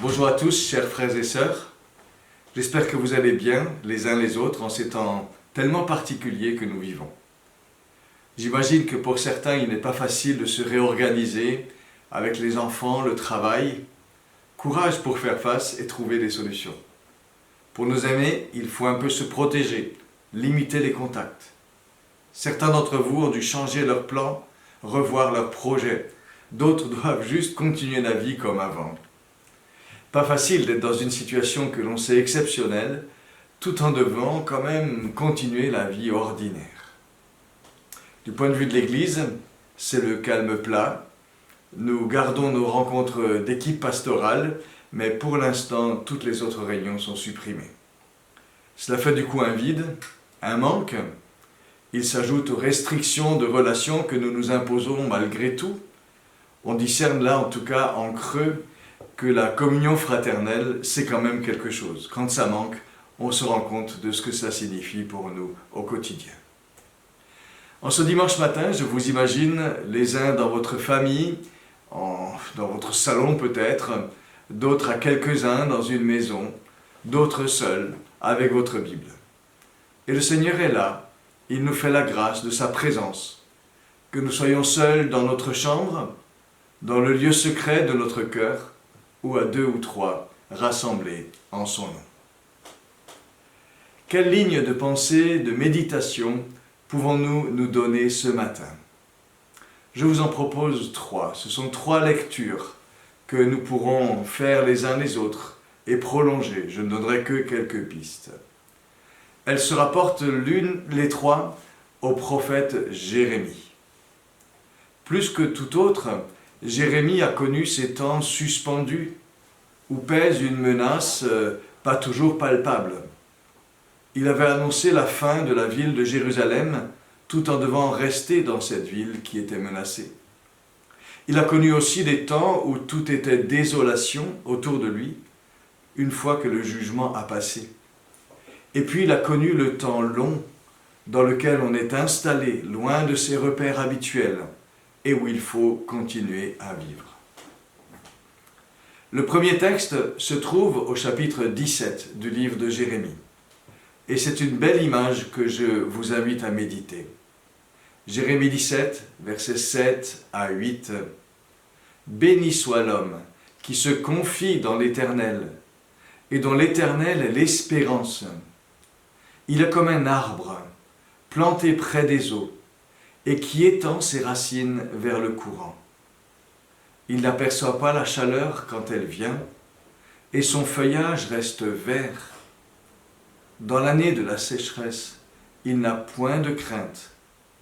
Bonjour à tous, chers frères et sœurs. J'espère que vous allez bien les uns les autres en ces temps tellement particuliers que nous vivons. J'imagine que pour certains, il n'est pas facile de se réorganiser avec les enfants, le travail. Courage pour faire face et trouver des solutions. Pour nos aînés, il faut un peu se protéger, limiter les contacts. Certains d'entre vous ont dû changer leurs plans, revoir leurs projets. D'autres doivent juste continuer la vie comme avant. Pas facile d'être dans une situation que l'on sait exceptionnelle, tout en devant quand même continuer la vie ordinaire. Du point de vue de l'Église, c'est le calme plat. Nous gardons nos rencontres d'équipe pastorale, mais pour l'instant, toutes les autres réunions sont supprimées. Cela fait du coup un vide, un manque. Il s'ajoute aux restrictions de relations que nous nous imposons malgré tout. On discerne là, en tout cas en creux, que la communion fraternelle, c'est quand même quelque chose. Quand ça manque, on se rend compte de ce que ça signifie pour nous au quotidien. En ce dimanche matin, je vous imagine les uns dans votre famille, dans votre salon peut-être, d'autres à quelques-uns dans une maison, d'autres seuls avec votre Bible. Et le Seigneur est là, il nous fait la grâce de sa présence. Que nous soyons seuls dans notre chambre, dans le lieu secret de notre cœur, ou à 2 ou 3 rassemblés en son nom. Quelle ligne de pensée, de méditation pouvons-nous nous donner ce matin? Je vous en propose 3. Ce sont 3 lectures que nous pourrons faire les uns les autres et prolonger. Je ne donnerai que quelques pistes. Elles se rapportent les 3 au prophète Jérémie. Plus que tout autre, Jérémie a connu ces temps suspendus où pèse une menace pas toujours palpable. Il avait annoncé la fin de la ville de Jérusalem tout en devant rester dans cette ville qui était menacée. Il a connu aussi des temps où tout était désolation autour de lui, une fois que le jugement a passé. Et puis il a connu le temps long dans lequel on est installé loin de ses repères habituels et où il faut continuer à vivre. Le premier texte se trouve au chapitre 17 du livre de Jérémie. Et c'est une belle image que je vous invite à méditer. Jérémie 17, versets 7 à 8. « Béni soit l'homme qui se confie dans l'Éternel, et dont l'Éternel est l'espérance. Il est comme un arbre planté près des eaux, et qui étend ses racines vers le courant. Il n'aperçoit pas la chaleur quand elle vient, et son feuillage reste vert. Dans l'année de la sécheresse, il n'a point de crainte,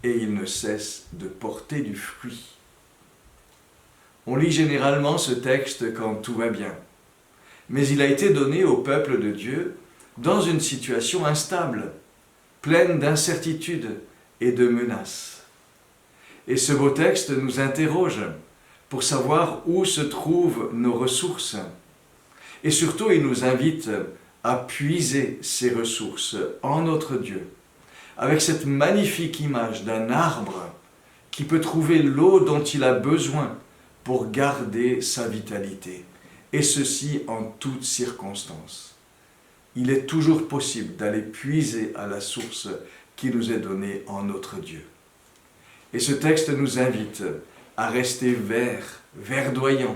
et il ne cesse de porter du fruit. » On lit généralement ce texte quand tout va bien, mais il a été donné au peuple de Dieu dans une situation instable, pleine d'incertitudes et de menaces. Et ce beau texte nous interroge pour savoir où se trouvent nos ressources. Et surtout, il nous invite à puiser ces ressources en notre Dieu, avec cette magnifique image d'un arbre qui peut trouver l'eau dont il a besoin pour garder sa vitalité, et ceci en toutes circonstances. Il est toujours possible d'aller puiser à la source qui nous est donnée en notre Dieu. Et ce texte nous invite à rester verdoyants,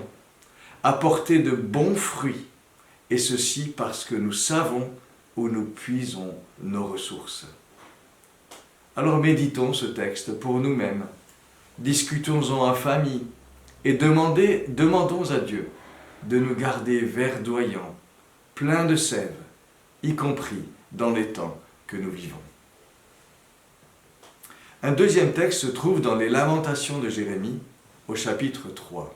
à porter de bons fruits, et ceci parce que nous savons où nous puisons nos ressources. Alors méditons ce texte pour nous-mêmes, discutons-en en famille, et demandons à Dieu de nous garder verdoyants, pleins de sève, y compris dans les temps que nous vivons. Un deuxième texte se trouve dans les Lamentations de Jérémie, au chapitre 3.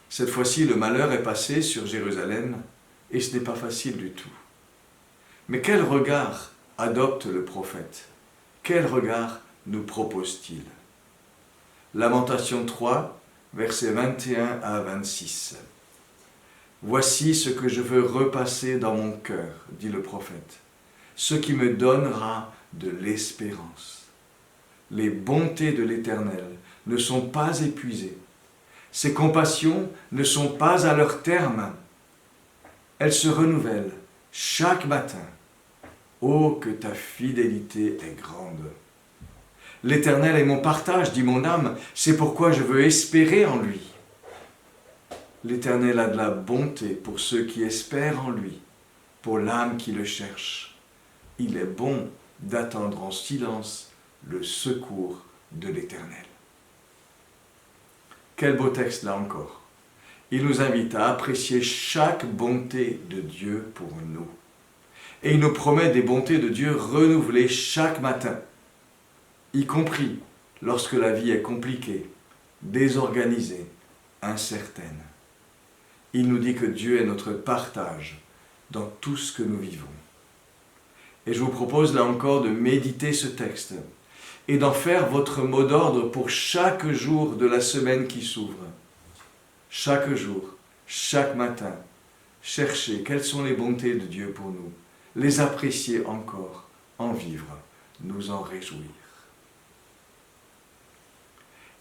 Cette fois-ci, le malheur est passé sur Jérusalem, et ce n'est pas facile du tout. Mais quel regard adopte le prophète? Quel regard nous propose-t-il? Lamentation 3, versets 21 à 26. « Voici ce que je veux repasser dans mon cœur, dit le prophète, ce qui me donnera de l'espérance. Les bontés de l'Éternel ne sont pas épuisées. Ses compassions ne sont pas à leur terme. Elle se renouvelle chaque matin. Oh, que ta fidélité est grande. L'Éternel est mon partage, dit mon âme, c'est pourquoi je veux espérer en lui. L'Éternel a de la bonté pour ceux qui espèrent en lui, pour l'âme qui le cherche. Il est bon d'attendre en silence le secours de l'Éternel. Quel beau texte là encore. Il nous invite à apprécier chaque bonté de Dieu pour nous. Et il nous promet des bontés de Dieu renouvelées chaque matin, y compris lorsque la vie est compliquée, désorganisée, incertaine. Il nous dit que Dieu est notre partage dans tout ce que nous vivons. Et je vous propose là encore de méditer ce texte et d'en faire votre mot d'ordre pour chaque jour de la semaine qui s'ouvre. Chaque jour, chaque matin, cherchez quelles sont les bontés de Dieu pour nous, les apprécier encore, en vivre, nous en réjouir.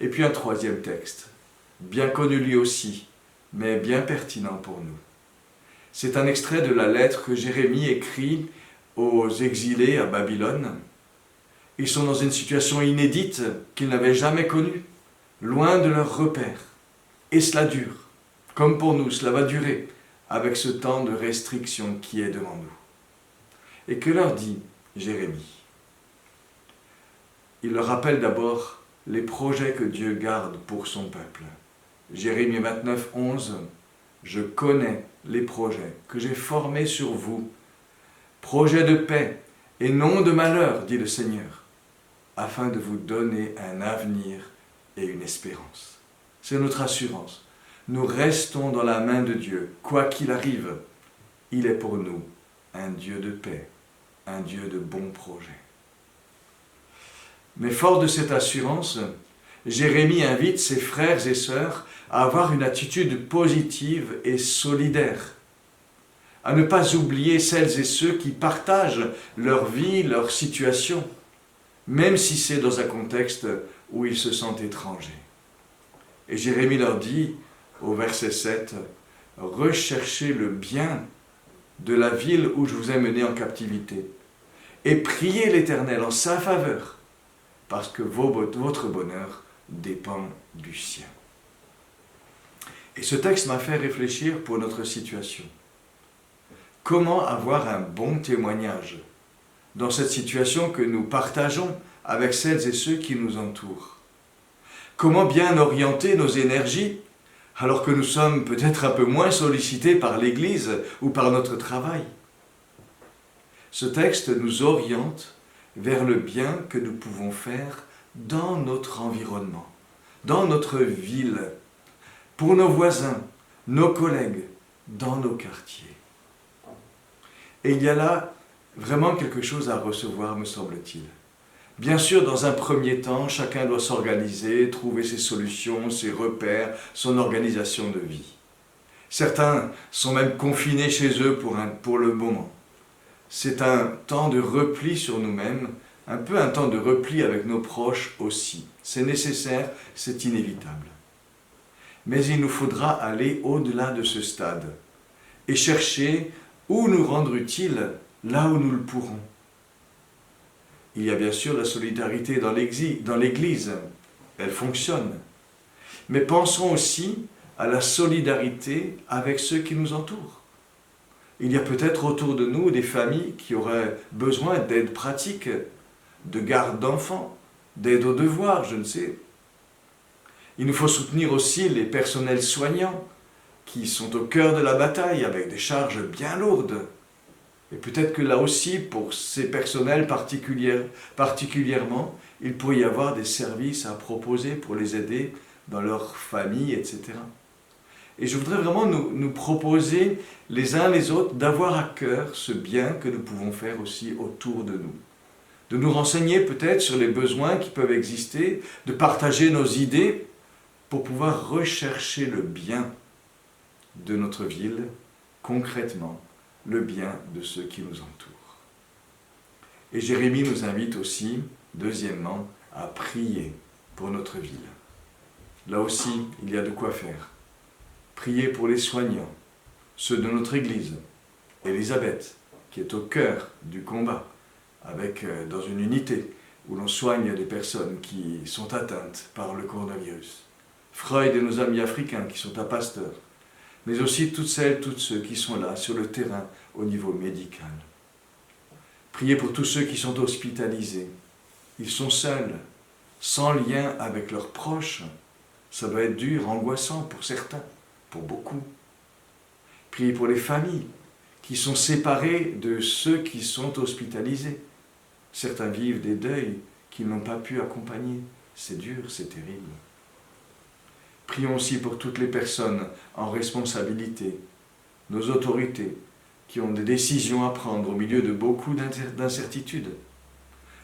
Et puis un troisième texte, bien connu lui aussi, mais bien pertinent pour nous. C'est un extrait de la lettre que Jérémie écrit aux exilés à Babylone. Ils sont dans une situation inédite qu'ils n'avaient jamais connue, loin de leurs repères. Et cela dure, comme pour nous, cela va durer, avec ce temps de restriction qui est devant nous. Et que leur dit Jérémie? Il leur rappelle d'abord les projets que Dieu garde pour son peuple. Jérémie 29, 11, « Je connais les projets que j'ai formés sur vous, projets de paix et non de malheur, dit le Seigneur, afin de vous donner un avenir et une espérance. » C'est notre assurance. Nous restons dans la main de Dieu, quoi qu'il arrive. Il est pour nous un Dieu de paix, un Dieu de bons projets. Mais fort de cette assurance, Jérémie invite ses frères et sœurs à avoir une attitude positive et solidaire, à ne pas oublier celles et ceux qui partagent leur vie, leur situation, même si c'est dans un contexte où ils se sentent étrangers. Et Jérémie leur dit, au verset 7, « Recherchez le bien de la ville où je vous ai mené en captivité, et priez l'Éternel en sa faveur, parce que votre bonheur dépend du sien. » Et ce texte m'a fait réfléchir pour notre situation. Comment avoir un bon témoignage dans cette situation que nous partageons avec celles et ceux qui nous entourent? Comment bien orienter nos énergies alors que nous sommes peut-être un peu moins sollicités par l'Église ou par notre travail? Ce texte nous oriente vers le bien que nous pouvons faire dans notre environnement, dans notre ville, pour nos voisins, nos collègues, dans nos quartiers. Et il y a là vraiment quelque chose à recevoir, me semble-t-il. Bien sûr, dans un premier temps, chacun doit s'organiser, trouver ses solutions, ses repères, son organisation de vie. Certains sont même confinés chez eux pour le moment. C'est un temps de repli sur nous-mêmes, un peu un temps de repli avec nos proches aussi. C'est nécessaire, c'est inévitable. Mais il nous faudra aller au-delà de ce stade et chercher où nous rendre utiles là où nous le pourrons. Il y a bien sûr la solidarité dans l'Église, elle fonctionne. Mais pensons aussi à la solidarité avec ceux qui nous entourent. Il y a peut-être autour de nous des familles qui auraient besoin d'aide pratique, de garde d'enfants, d'aide aux devoirs, je ne sais. Il nous faut soutenir aussi les personnels soignants qui sont au cœur de la bataille avec des charges bien lourdes. Et peut-être que là aussi, pour ces personnels particulièrement, il pourrait y avoir des services à proposer pour les aider dans leur famille, etc. Et je voudrais vraiment nous proposer les uns les autres d'avoir à cœur ce bien que nous pouvons faire aussi autour de nous. De nous renseigner peut-être sur les besoins qui peuvent exister, de partager nos idées pour pouvoir rechercher le bien de notre ville, concrètement, le bien de ceux qui nous entourent. Et Jérémie nous invite aussi, deuxièmement, à prier pour notre ville. Là aussi, il y a de quoi faire. Prier pour les soignants, ceux de notre Église, Élisabeth, qui est au cœur du combat, dans une unité où l'on soigne les personnes qui sont atteintes par le coronavirus. Freud et nos amis africains qui sont à Pasteur, mais aussi toutes celles, tous ceux qui sont là sur le terrain au niveau médical. Priez pour tous ceux qui sont hospitalisés. Ils sont seuls, sans lien avec leurs proches. Ça doit être dur, angoissant pour certains, pour beaucoup. Priez pour les familles qui sont séparées de ceux qui sont hospitalisés. Certains vivent des deuils qu'ils n'ont pas pu accompagner. C'est dur, c'est terrible. Prions aussi pour toutes les personnes en responsabilité, nos autorités, qui ont des décisions à prendre au milieu de beaucoup d'incertitudes.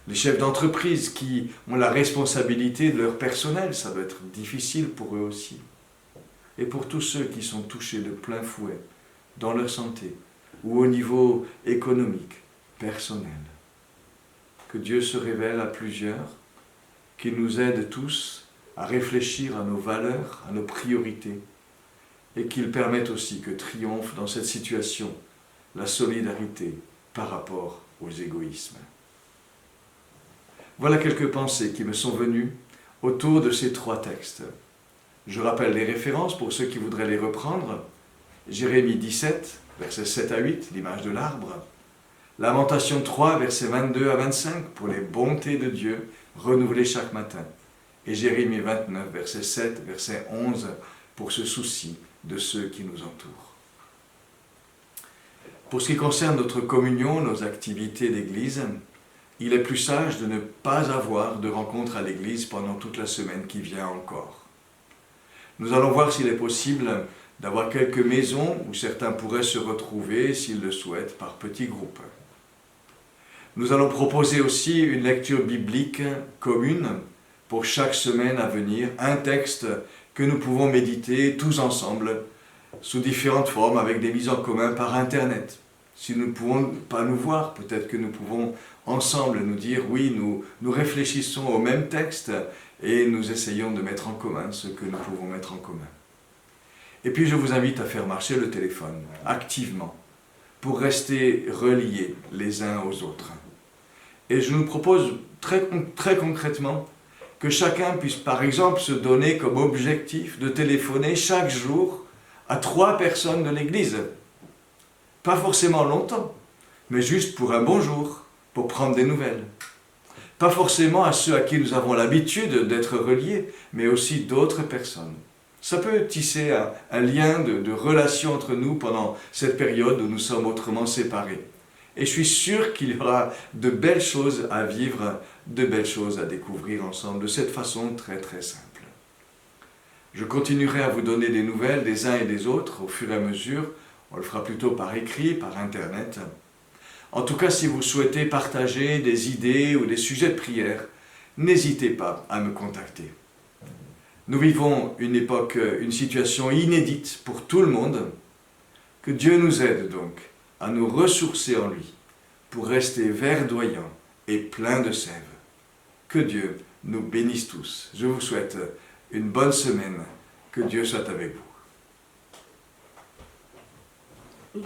Les chefs d'entreprise qui ont la responsabilité de leur personnel, ça doit être difficile pour eux aussi. Et pour tous ceux qui sont touchés de plein fouet dans leur santé ou au niveau économique, personnel. Que Dieu se révèle à plusieurs, qu'il nous aide tous à réfléchir à nos valeurs, à nos priorités, et qu'il permette aussi que triomphe dans cette situation la solidarité par rapport aux égoïsmes. Voilà quelques pensées qui me sont venues autour de ces 3 textes. Je rappelle les références pour ceux qui voudraient les reprendre. Jérémie 17, versets 7 à 8, l'image de l'arbre. Lamentation 3, versets 22 à 25, pour les bontés de Dieu renouvelées chaque matin. Et Jérémie 29, verset 7, verset 11, pour ce souci de ceux qui nous entourent. Pour ce qui concerne notre communion, nos activités d'église, il est plus sage de ne pas avoir de rencontre à l'église pendant toute la semaine qui vient encore. Nous allons voir s'il est possible d'avoir quelques maisons où certains pourraient se retrouver, s'ils le souhaitent, par petits groupes. Nous allons proposer aussi une lecture biblique commune pour chaque semaine à venir, un texte que nous pouvons méditer tous ensemble sous différentes formes avec des mises en commun par Internet. Si nous ne pouvons pas nous voir, peut-être que nous pouvons ensemble nous dire oui, nous réfléchissons au même texte et nous essayons de mettre en commun ce que nous pouvons mettre en commun. Et puis je vous invite à faire marcher le téléphone activement pour rester reliés les uns aux autres. Et je nous propose très concrètement que chacun puisse par exemple se donner comme objectif de téléphoner chaque jour à 3 personnes de l'église. Pas forcément longtemps, mais juste pour un bonjour, pour prendre des nouvelles. Pas forcément à ceux à qui nous avons l'habitude d'être reliés, mais aussi d'autres personnes. Ça peut tisser un lien de relation entre nous pendant cette période où nous sommes autrement séparés. Et je suis sûr qu'il y aura de belles choses à vivre, de belles choses à découvrir ensemble, de cette façon très très simple. Je continuerai à vous donner des nouvelles des uns et des autres au fur et à mesure. On le fera plutôt par écrit, par Internet. En tout cas, si vous souhaitez partager des idées ou des sujets de prière, n'hésitez pas à me contacter. Nous vivons une époque, une situation inédite pour tout le monde. Que Dieu nous aide donc à nous ressourcer en lui pour rester verdoyants et pleins de sève. Que Dieu nous bénisse tous. Je vous souhaite une bonne semaine. Que Dieu soit avec vous.